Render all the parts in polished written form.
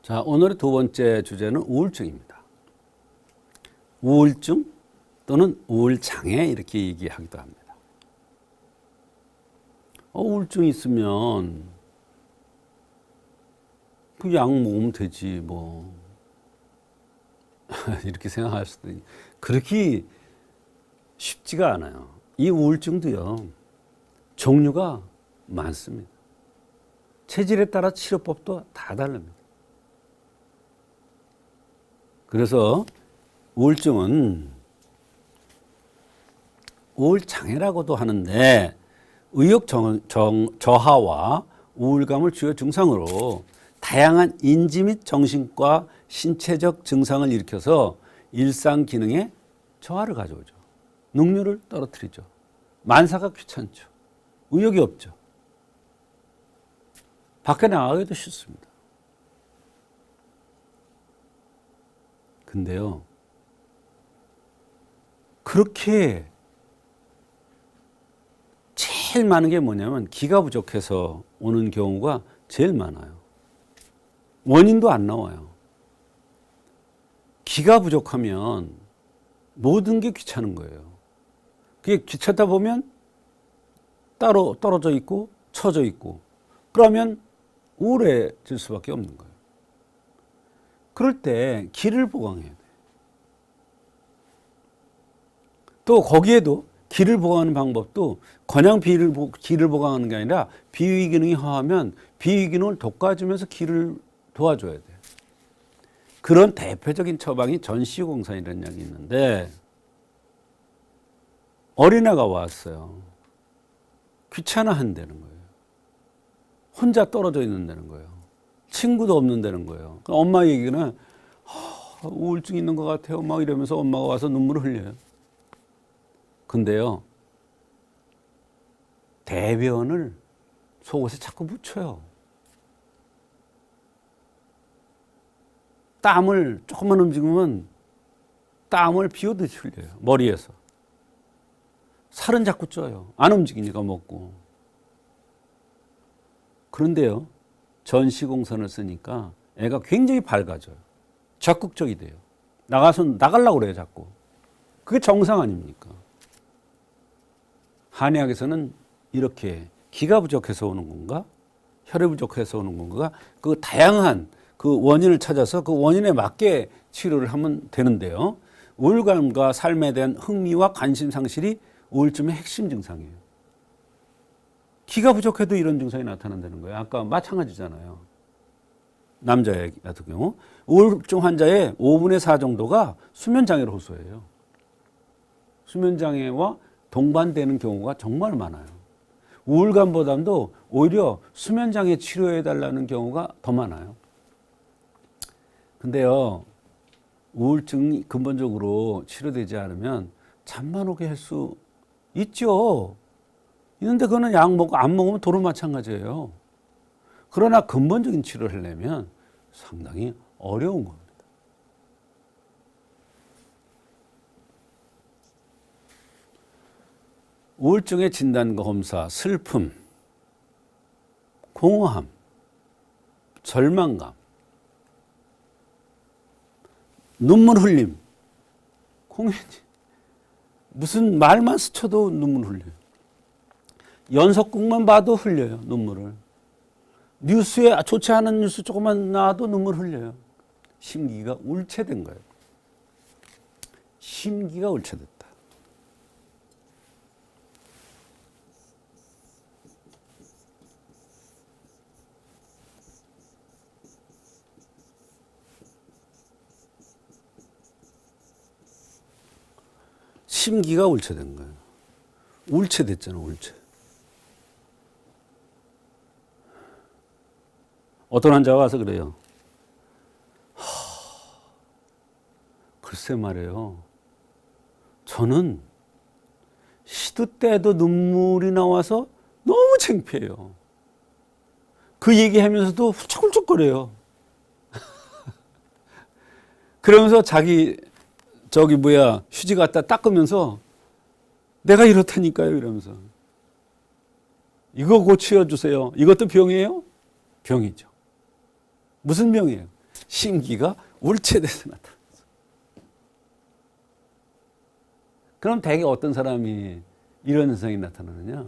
자, 오늘의 두 번째 주제는 우울증입니다. 우울증 또는 우울장애 이렇게 얘기하기도 합니다. 우울증이 있으면 그 약 먹으면 되지 뭐 이렇게 생각할 수도 있는데 그렇게 쉽지가 않아요. 이 우울증도요 종류가 많습니다. 체질에 따라 치료법도 다 다릅니다. 그래서 우울증은 우울장애라고도 하는데 의욕 저하와 우울감을 주요 증상으로 다양한 인지 및 정신과 신체적 증상을 일으켜서 일상 기능에 저하를 가져오죠. 능률을 떨어뜨리죠. 만사가 귀찮죠. 의욕이 없죠. 밖에 나가기도 싫습니다. 근데요, 그렇게 제일 많은 게 뭐냐면 기가 부족해서 오는 경우가 제일 많아요. 원인도 안 나와요. 기가 부족하면 모든 게 귀찮은 거예요. 그게 귀찮다 보면 따로 떨어져 있고 처져 있고 그러면 우울해질 수밖에 없는 거예요. 그럴 때 기를 보강해야 돼요. 또 거기에도 기를 보강하는 방법도 그냥 기를 보강하는 게 아니라 비위 기능이 허하면 비위 기능을 돋궈주면서 기를 도와줘야 돼요. 그런 대표적인 처방이 전시공산이라는 약이 있는데 어린애가 왔어요. 귀찮아한다는 거예요. 혼자 떨어져 있는다는 거예요. 친구도 없는다는 거예요. 엄마 얘기는 우울증 있는 것 같아요. 막 이러면서 엄마가 와서 눈물을 흘려요. 근데요, 대변을 속옷에 자꾸 묻혀요. 땀을 조금만 움직이면 땀을 비오듯이 흘려요. 머리에서. 살은 자꾸 쪄요. 안 움직이니까 먹고. 그런데요, 전시공선을 쓰니까 애가 굉장히 밝아져요. 적극적이 돼요. 나가려고 그래요, 자꾸. 그게 정상 아닙니까? 한의학에서는 이렇게 기가 부족해서 오는 건가, 혈액 부족해서 오는 건가, 그 다양한 그 원인을 찾아서 그 원인에 맞게 치료를 하면 되는데요. 우울감과 삶에 대한 흥미와 관심 상실이 우울증의 핵심 증상이에요. 기가 부족해도 이런 증상이 나타난다는 거예요. 아까 마찬가지잖아요. 남자 같은 경우 우울증 환자의 5분의 4 정도가 수면장애로 호소해요. 수면장애와 동반되는 경우가 정말 많아요. 우울감보다도 오히려 수면장애 치료해달라는 경우가 더 많아요. 근데요, 우울증이 근본적으로 치료되지 않으면 잠만 오게 할 수 있죠. 있는데 그거는 약 먹고 안 먹으면 도로 마찬가지예요. 그러나 근본적인 치료를 하려면 상당히 어려운 겁니다. 우울증의 진단과 검사, 슬픔, 공허함, 절망감, 눈물 흘림, 공연이 무슨 말만 스쳐도 눈물 흘려요. 연속극만 봐도 흘려요, 눈물을. 뉴스에 좋지 않은 뉴스 조금만 나와도 눈물 흘려요. 심기가 울체된 거예요. 심기가 울체됐다. 심기가 울체된 거예요. 울체됐잖아, 울체. 어떤 환자가 와서 그래요. 글쎄 말이에요. 저는 시도 때도 눈물이 나와서 너무 창피해요. 그 얘기하면서도 훌쩍훌쩍거려요. 그러면서 자기 휴지 갖다 닦으면서 내가 이렇다니까요 이러면서 이거 고쳐주세요. 이것도 병이에요? 병이죠. 무슨 병이에요? 심기가 울체돼서 나타났어. 그럼 대개 어떤 사람이 이런 현상이 나타나느냐?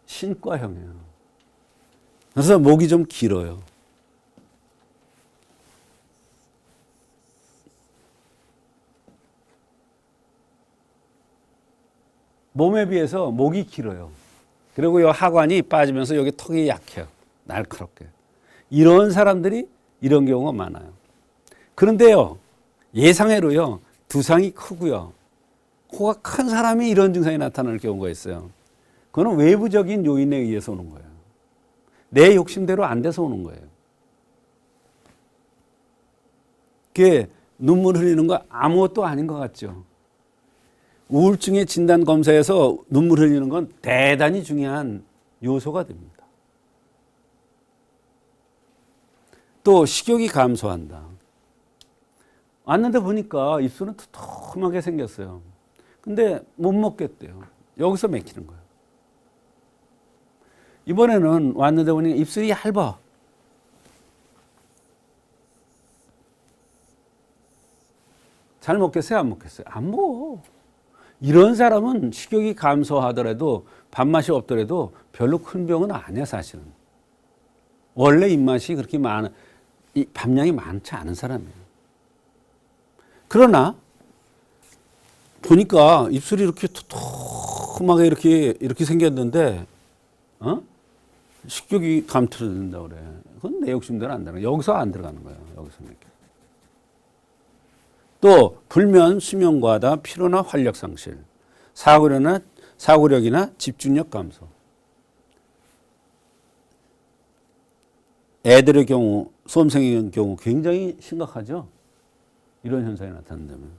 신과형이에요. 그래서 목이 좀 길어요. 몸에 비해서 목이 길어요. 그리고 이 하관이 빠지면서 여기 턱이 약해요. 날카롭게. 이런 사람들이 이런 경우가 많아요. 그런데요, 예상외로요, 두상이 크고요, 코가 큰 사람이 이런 증상이 나타날 경우가 있어요. 그거는 외부적인 요인에 의해서 오는 거예요. 내 욕심대로 안 돼서 오는 거예요. 그게 눈물 흘리는 거 아무것도 아닌 것 같죠. 우울증의 진단 검사에서 눈물 흘리는 건 대단히 중요한 요소가 됩니다. 또 식욕이 감소한다. 왔는데 보니까 입술은 두툼하게 생겼어요. 근데 못 먹겠대요. 여기서 맥히는 거예요. 이번에는 왔는데 보니까 입술이 얇아. 잘 먹겠어요? 안 먹겠어요? 안 먹어. 이런 사람은 식욕이 감소하더라도 밥맛이 없더라도 별로 큰 병은 아니야, 사실은. 원래 입맛이 그렇게 밥량이 많지 않은 사람이에요. 그러나 보니까 입술이 이렇게 두툼하게 이렇게 생겼는데, 식욕이 감퇴된다고 그래. 그건 내 욕심대로 안 되는 거야. 여기서 안 들어가는 거예요. 여기서 이렇게. 또 불면, 수면 과다, 피로나 활력 상실, 사고력이나 집중력 감소. 애들의 경우, 수험생의 경우 굉장히 심각하죠. 이런 현상이 나타난다면.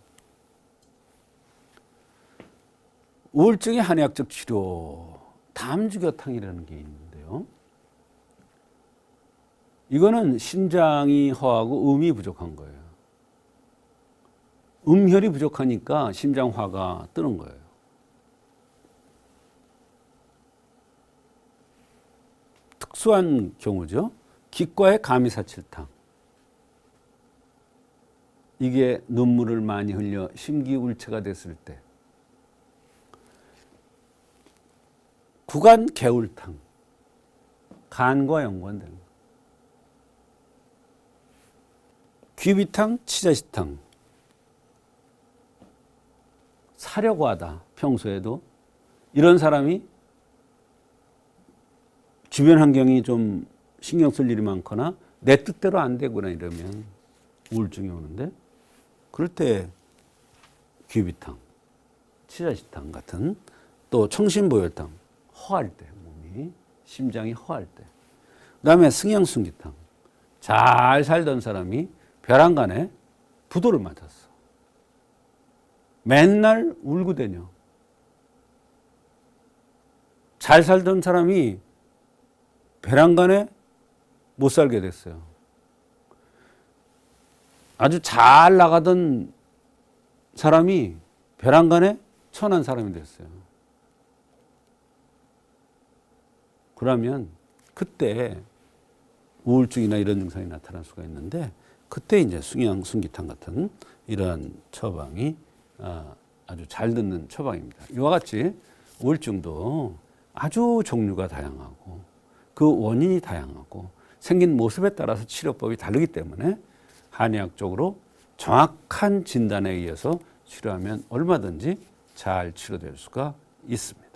우울증의 한의학적 치료, 담주교탕이라는 게 있는데요. 이거는 심장이 허하고 음이 부족한 거예요. 음혈이 부족하니까 심장화가 뜨는 거예요. 특수한 경우죠. 기과의 가미사칠탕. 이게 눈물을 많이 흘려 심기울체가 됐을 때. 구간 개울탕. 간과 연관되는 거예요. 귀비탕, 치자시탕. 사려고 하다, 평소에도. 이런 사람이 주변 환경이 좀 신경 쓸 일이 많거나 내 뜻대로 안 되거나 이러면 우울증이 오는데, 그럴 때 귀비탕, 치자시탕 같은, 또 청신보혈탕, 허할 때, 몸이, 심장이 허할 때. 그 다음에 승양순기탕. 잘 살던 사람이 벼랑간에 부도를 맞았어. 맨날 울고다녀. 잘 살던 사람이 벼랑간에 못 살게 됐어요. 아주 잘 나가던 사람이 벼랑간에 처한 사람이 됐어요. 그러면 그때 우울증이나 이런 증상이 나타날 수가 있는데, 그때 이제 승양순기탕 같은 이러한 처방이 아주 잘 듣는 처방입니다. 이와 같이 우울증도 아주 종류가 다양하고 그 원인이 다양하고 생긴 모습에 따라서 치료법이 다르기 때문에 한의학적으로 정확한 진단에 의해서 치료하면 얼마든지 잘 치료될 수가 있습니다.